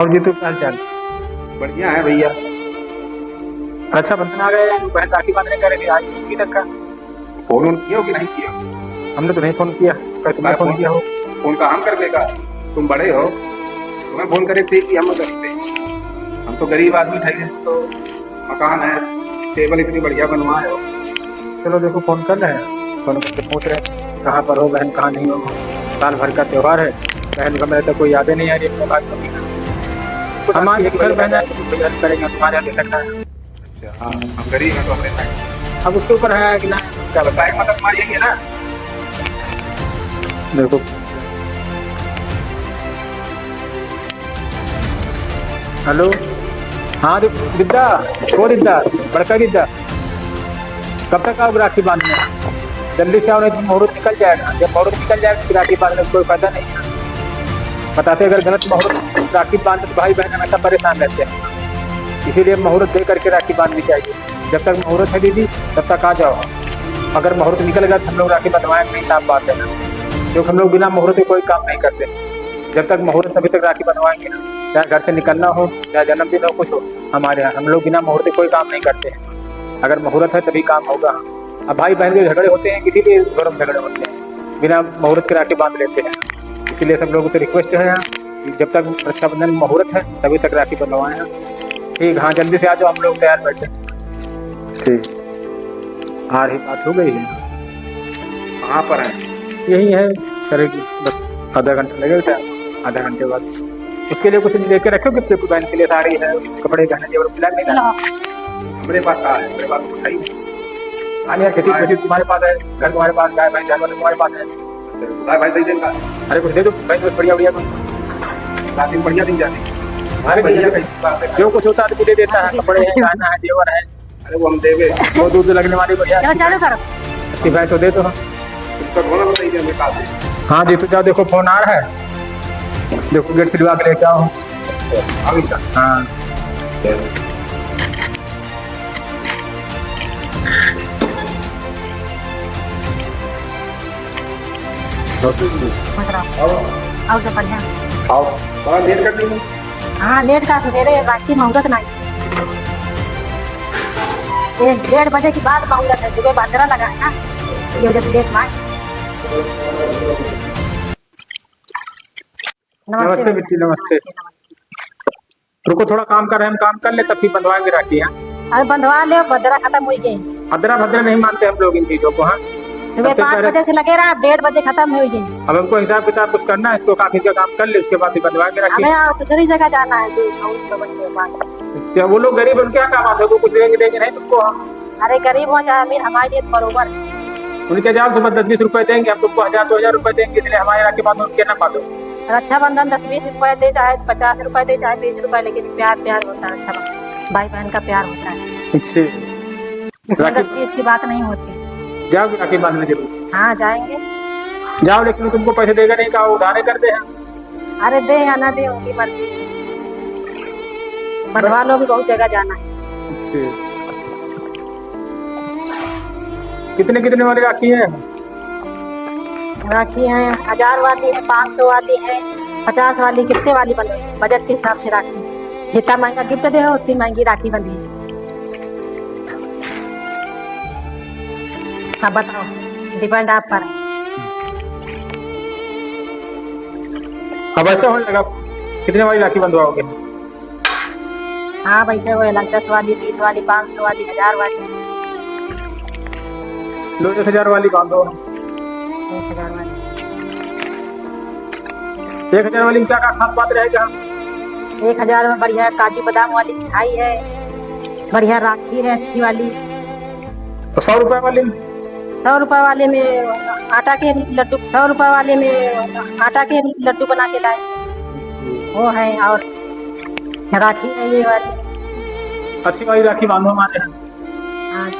और जी तो क्या हाल चाल। बढ़िया है भैया। रक्षाबंधन आ गए, बहन राखी बांधने का रहे आज अभी तक का। फोन उन किया हो कि नहीं किया? हमने तो नहीं फोन किया, कल तुमने मैं फोन फोन किया हो। फोन का हम कर देगा। तुम बड़े हो, तुम्हें फोन करे थे कि हम करते। हम तो गरीब आदमी ठगे, तो मकान है, टेबल इतनी बढ़िया बनवाए हो। चलो देखो फोन कर रहे हैं, फोन करके पूछ रहे हैं कि कहाँ पर हो बहन, कहाँ नहीं हो। साल भर का त्योहार है, बहन का मेरे तो कोई यादें नहीं आ रही अपने बात होगी। हमारे एक घर बहन है तो कोई हेल्प करेंगे, तुम्हारे यहाँ दे सकता है। अच्छा हाँ, हम गरीब हैं तो हम देना है। अब उसके ऊपर है कि ना, क्या बताएं। बताए मदद मारिएंगे ना। देखो हेलो, हाँ दिद्दा, वो दिद्दा, बड़का दिद्दा, कब तक आओगे राखी बांधने? जल्दी से आओ नहीं तो मुहूर्त निकल जाएगा। जब मुहूर्त निकल जाएगा फिर राखी बांधने में कोई फायदा नहीं है। बताते अगर गलत मुहूर्त राखी बांधते तो भाई बहन हमेशा परेशान रहते हैं, इसीलिए मुहूर्त दे करके राखी बांधनी चाहिए। जब तक मुहूर्त है दीदी तब तक आ जाओ। अगर मुहूर्त निकल गया तो हम लोग राखी बंधवाएंगे नहीं, साफ बात है ना, क्योंकि हम लोग बिना मुहूर्त के कोई काम नहीं करते। जब तक मुहूर्त तभी तक राखी बंधवाएंगे ना, चाहे घर से निकलना हो, चाहे जन्मदिन हो, कुछ हो, हमारे यहाँ हम लोग बिना मुहूर्त के कोई काम नहीं करते हैं। अगर मुहूर्त है तभी काम होगा। अब भाई बहन के झगड़े होते हैं, किसी भी घरों में झगड़े होते हैं, बिना मुहूर्त के राखी बांध लेते हैं। इसीलिए सब लोगों को रिक्वेस्ट है यहाँ कि जब तक रक्षाबंधन मुहूर्त है तभी तक राखी बंधवाएं हैं। ठीक, हाँ जल्दी से आ जाओ, हम लोग तैयार बैठे। ठीक, आ रही बात हो गई है। कहाँ पर है? यही है, करेगी बस आधा घंटा लगेगा, आधा घंटे बाद। उसके लिए कुछ लेके रखो कि बहन के लिए साड़ी है, कपड़े गहने जेवर फिलहाल नहीं ना। मेरे पास कहाँ है? मेरे पास कुछ है ही नहीं। हाँ यार, खेती खेती तुम्हारे पास है, घर तुम्हारे पास, गाय भैंस जानवर तुम्हारे पास है। भाई भाई दे देगा। अरे कुछ दे दो भैंस बढ़िया बढ़िया कुछ। दिन बढ़िया दिन जाती। अरे बढ़िया भैया कैसी बात है? जो कुछ होता है तो दे देता है, कपड़े हैं, गहना है, जेवर है। अरे वो हम देवे। वो दूध लगने वाली बढ़िया चालू करो। अच्छी भैंस तो दे दो। उसका धोना बताइए हमें कहाँ से। हाँ जी, तो जाओ देखो फोन आ रहा है, देखो गेट सिलवा के लेके आओ। अभी तक हाँ आओ तो बढ़िया। आओ, बड़ा देर कर दी। हाँ लेट का सवेरे राखी मुहूर्त नहीं, 1-1:30 के बाद मुहूर्त है। सुबह बांद्रा लगा है ना, ये वजह से लेट ना। नमस्ते बिट्टी, नमस्ते। रुको थोड़ा काम कर रहे हैं, हम काम कर ले तब फिर बंधवाएंगे राखी। हाँ अरे बंधवा ले, बंदरा खत्म हो गई। अदरा भद्रा नहीं मानते हम लोग इन चीजों को। हाँ सुबह 5 बजे से लगे रहा, 1:30 बजे खत्म हो गई। अब हमको हिसाब किताब कुछ करना है, इसको ऑफिस का काम कर ले, उसके बाद फिर बंधवाएंगे राखी। हमें दूसरी जगह जाना है। अच्छा, वो लोग गरीब, उनके यहाँ काम आते हो, कुछ देंगे देंगे नहीं तुमको। अरे गरीब हो चाहे अमीर, हमारे लिए बरोबर है। उनके जाओ तुम्हें 10-20 रुपए देंगे, हम तुमको 1000-2000 रुपए देंगे, इसलिए हमारे राखी बांधो, उनके ना बांधो। रक्षाबंधन 10-20 रुपए दे, चाहे 50 रुपए दे, चाहे 20 रुपए, लेकिन प्यार प्यार होता है। रक्षाबंधन भाई बहन का प्यार होता है, अच्छे इसमें 10-20 की बात नहीं होती। जाओ राखी बांधने जरूर हाँ जाएंगे। जाओ, लेकिन वो तुमको पैसे देगा नहीं, कहा उधारे कर दे। अरे दे या ना दे, उनकी मर्जी। बंधवा लो, भी बहुत जगह जाना है। अच्छे, कितने कितने वाली राखी है? राखी है 1000 वाली है, 500 वाली है, 50 वाली, कितने वाली बंधो, बजट के हिसाब से राखी। जितना महंगा गिफ्ट दे हो उतनी महंगी राखी बंधी है। अब बताओ, डिपेंड आप पर। अब ऐसा होने लगा, कितने वाली राखी बंधवाओगे? हाँ वैसे वो अलग 10 वाली, 20 वाली, 500 वाली, 1000 वाली। लो 1000 वाली बांधो। 1000 वाली। 1000 वाली में क्या क्या खास बात रहेगा? 1000 में बढ़िया काजू बादाम वाली मिठाई है, बढ़िया राखी है अच्छी वाली। तो 100 रुपए वाली? 100 रुपए वाले में आटा के लड्डू, 100 रुपए वाले में आटा के लड्डू बना के लाए, वो है। और राखी है ये वाली, अच्छी वाली राखी बांधो हमारे यहाँ। हाँ।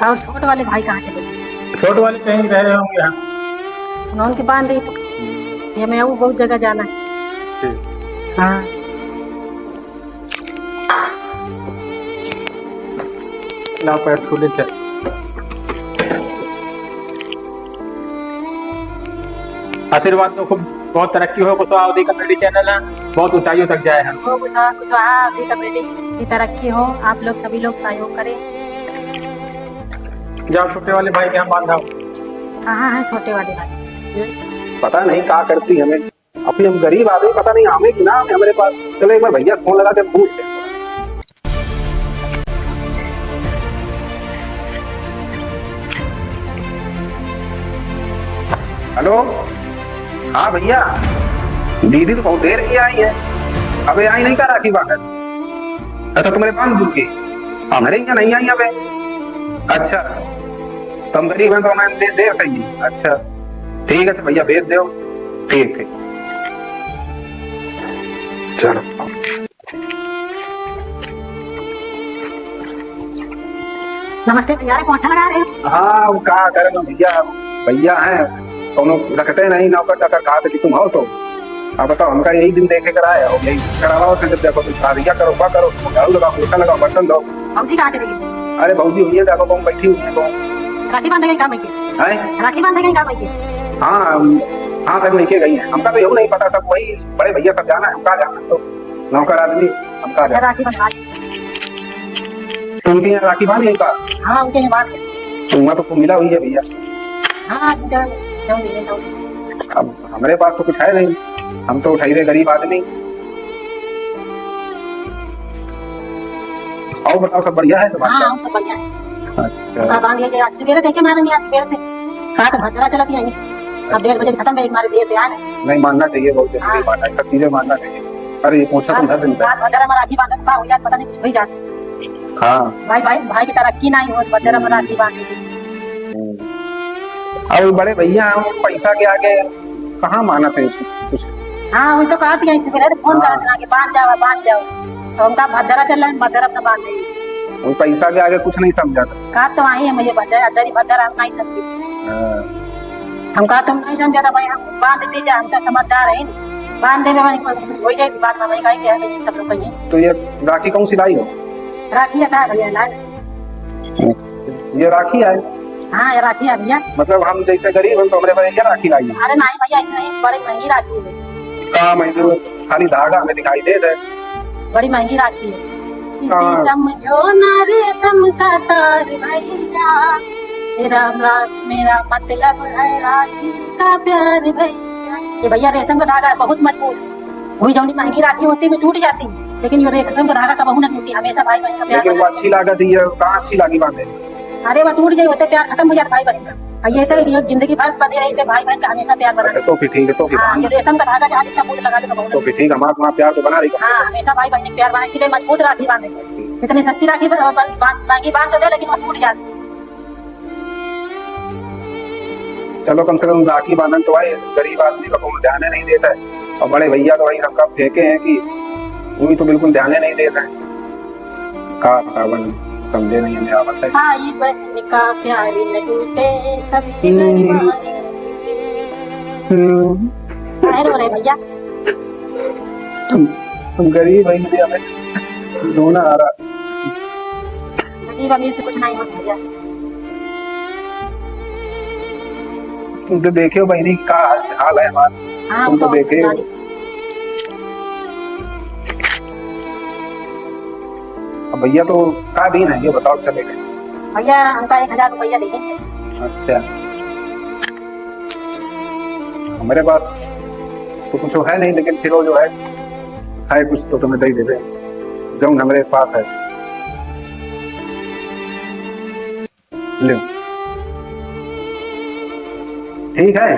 और छोटे वाले भाई कहाँ चले गए? छोटे वाले कहीं रह रहे होंगे यहाँ। उन्होंने के बांध दी तो ये मैं वो बहुत जगह जाना है। हाँ लाओ पैर छूले चल। आशीर्वाद तो खूब बहुत तरक्की हो। कुशवाहा अवधी कॉमेडी चैनल है, बहुत ऊंचाइयों तक जाए हम। वो कुशवाहा अवधी कॉमेडी की तरक्की हो, आप लोग सभी लोग सहयोग करें। जाओ छोटे वाले भाई के हम बांधा। कहाँ है छोटे वाले भाई? पता नहीं क्या करती हमें, अभी हम गरीब आदमी, पता नहीं हमें कि ना हमें हमारे पास। चलो एक बार भैया फोन लगा के पूछते हैं। हेलो, हाँ भैया, दीदी तो बहुत देर की आई है, अबे आई नहीं क्या राखी बांधन? अच्छा तुम्हारे पास जुड़ गई, हमारे यहाँ नहीं आई अबे। अच्छा तुम गरीब हैं तो हमें दे सही। अच्छा ठीक है भैया, भेज दो। ठीक ठीक चलो। नमस्ते भैया, पहुंचा लगा रहे हैं? हाँ वो क्या करेंगे भैया, भैया हैं दोनों रखते नहीं नौकर चाकर, कहा कि तुम हो तो अब बताओ। हमका यही दिन देखे कर आया हो, यही करावा जब देखो तुम शादियाँ करो, क्या करो, झाड़ू लगाओ, पोछा लगाओ, बर्तन दो। भाजी कहाँ चले गई? अरे भाजी हुई है, देखो तुम बैठी हुई है। राखी बांधे गई काम है? राखी बांधे गई काम है? हाँ हाँ सब लेके गई है। हमका तो यूँ नहीं पता, सब वही बड़े भैया सब जाना है, हमका जाना तो नौकर आदमी हमका जाना। राखी बंधा तुमके यहाँ राखी बांधी है का? हाँ उनके बात तुम्हारा तो मिला हुई है भैया। हाँ अब हमारे पास तो कुछ है नहीं, हम तो उठाई रहे गरीब आदमी। और बताओ सब बढ़िया है तुम्हारे? हाँ सब बढ़िया है। अच्छा बांधिए गए आज सवेरे देखे मारेंगे, आज सवेरे से साथ भद्रा चलती आई। अब 1:30 बजे खत्म है, हमारे देर से आ गए। नहीं मानना चाहिए, बहुत जरूरी मानना है, सब चीजें मानना चाहिए। अरे ये पूछा तुम 10 दिन बात भद्रा में राखी बांधत का हो यार, पता नहीं कुछ हो ही जाता। हाँ भाई की तरक्की नहीं हो, भद्रा में राखी बांधी। अब बड़े भैया हम पैसा के आगे कहाँ माना थे कुछ। हाँ वही तो कहती है, सवेरे फोन कर देना कि बांध जाओ। तो हमका भद्रा चल रहा है, भद्रा अपना बांध देंगे। वो पैसा के आगे कुछ नहीं समझा था। कहा तो आई है मुझे भद्रा हम नहीं समझी। हम कहा तुम नहीं समझा था भाई, हम बांध दीजिए, हम तो समझदार है। बांध देने वाली हो जाए बात में, वही कही हमें सब लोग कहिए। तो ये राखी कौन सिलाई हो? राखी था भैया, ये राखी है? हाँ ये राखी है भैया। मतलब हम जैसे गरीब हैं तो हमारे पास ये राखी लाई है? अरे नहीं भैया, ऐसे नहीं, बड़ी महंगी राखी है। कहाँ महंगी? खाली धागा हमें दिखाई दे रहा है। बड़ी महंगी राखी है। इसे समझो ना रेशम का तार भैया, मेरा मतलब है राखी का प्यार भैया। ये भैया रेशम का धागा बहुत मजबूत है, वही जौनी महंगी राखी होती है टूट जाती है, लेकिन ये रेशम का धागा का बहुत न टूटी, हमेशा भाई बहन का प्यार। लेकिन वो अच्छी लागत है, कहाँ अच्छी लगी बांधे? अरे वो टूट गई होते प्यार खत्म हो जाता भाई बहन का। ये तो जिंदगी भर बने रही थे, भाई बहन का हमेशा प्यार बना। अच्छा तो फिर ठीक है, तो फिर ये रेशम का धागा जहाँ जितना फूल लगा देगा तो फिर ठीक है, हमारा प्यार तो बना रही। हाँ हमेशा भाई बहन प्यार बना, इसलिए मजबूत राखी बांधेंगे। इतनी सस्ती राखी महंगी बांध तो दे, लेकिन वो टूट जाती। चलो कम से कम राखी बांधन तो आए, गरीब आदमी का कोई ध्यान नहीं देता है। और बड़े भैया तो वही सबका फेंके हैं कि उन्हीं तो बिल्कुल ध्यान नहीं देता है। का बतावन समझे नहीं हमें आवत है। भाई बहन का प्यार न टूटे कभी रो रहे भैया। तुम गरीब है, हमें रोना आ रहा। गरीब अमीर से कुछ नहीं होता भैया। तुम तो देखे हो बहनी का हाल है हमारा। हाँ, तुम तो देखे हो। भैया तो का दिन है ये बताओ चलेगा? भैया हमका 1000 रुपया देंगे। अच्छा हमारे पास तो कुछ है नहीं, लेकिन फिर जो है कुछ तो तुम्हें दे देवे जो हमारे पास है। लो ठीक है।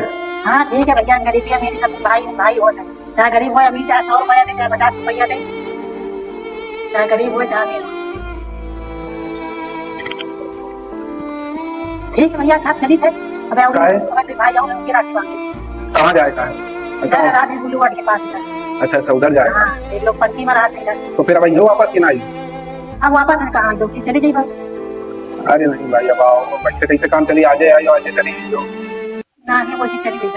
हाँ ठीक है भैया, गरीबी है मेरी, सब भाई होता है। चाहे गरीब हो अमीर, चाहे 100 रुपया दे, चाहे 50 रुपया दे, चाहे गरीब हो चाहे अमीर। ठीक है भैया, साहब चली थे। अब भाई आओगे उनकी राखी बांधे। कहाँ जाएगा? अच्छा राधे बुलू वाट के पास। अच्छा उधर जाएगा। हाँ, एक लोग पंक्ति में रहते हैं। तो फिर अब वापस की ना आई? अब वापस कहाँ, दूसरी चली गई भाई। अरे नहीं भाई, अब आओ कैसे कैसे काम चली, आज आयो आज चली जो। ना है वो चली गई।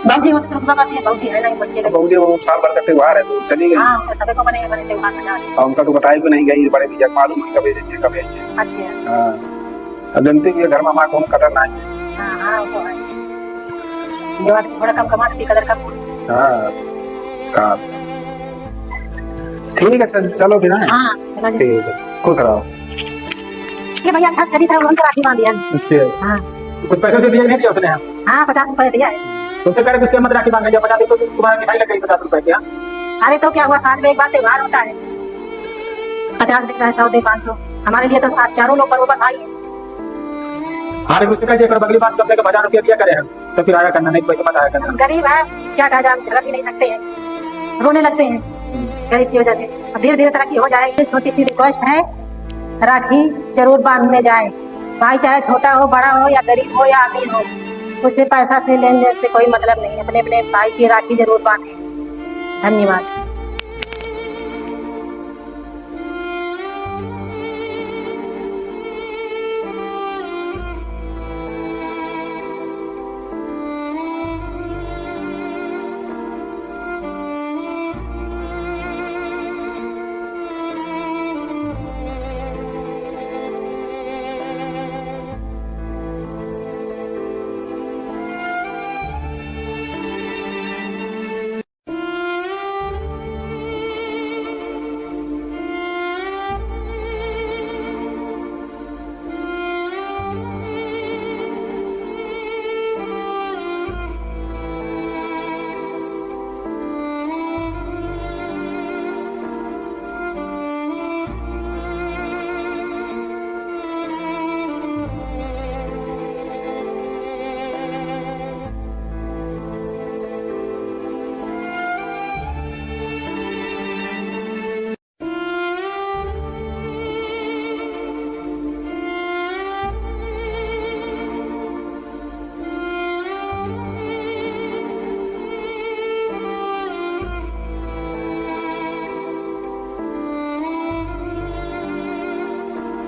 बाबूजी होते तो रुपया करती है, बाबूजी है नहीं बच्चे बहुत ही वो साल भर का त्योहार है तो चली गई। हाँ उनके सभी को बने बने त्योहार मना रहे। और उनका तो बताई भी नहीं गई, बड़े भैया मालूम है कब आएंगे कब आएंगे। अच्छा हाँ, अब जनते भी घर में माँ को कदर ना है। हाँ हाँ वो तो है, ये बात थोड़ा कम कमा देती कदर कम। हाँ हाँ ठीक है, चलो फिर। हाँ चला जी। ठीक है, खुश रहो। ये भैया छठ चली था उनका राखी बांध दिया। अच्छा, हाँ कुछ पैसे से दिए नहीं दिया उसने? हाँ 50 रुपए दिया है। तुमसे कह रहे किसके मत राखी बांधने, जब 50 रुपए तो तुम्हारा मिठाई लग गई 50 रुपए की। हाँ? अरे तो क्या हुआ, साल में एक बार त्योहार होता है, 50 देता है, 100 दे 500, हमारे लिए तो आज चारों लोग बरोबर भाई है। हाँ रे, मुझसे कह दिया कर अगली बार कम से कम 1000 रुपया दिया करे हम, तो फिर आया करना, नहीं पैसे मत आया करना। हम गरीब है, क्या कहा जाए, झगड़ भी नहीं सकते हैं, रोने लगते हैं गरीब की वजह से। अब धीरे धीरे तरक्की हो जाएगी। छोटी सी रिक्वेस्ट है, राखी जरूर बांधने जाए, भाई चाहे छोटा हो बड़ा हो या गरीब हो या अमीर हो, उससे पैसा से लेन देन से कोई मतलब नहीं है। अपने अपने भाई की राखी जरूर बांधे। धन्यवाद।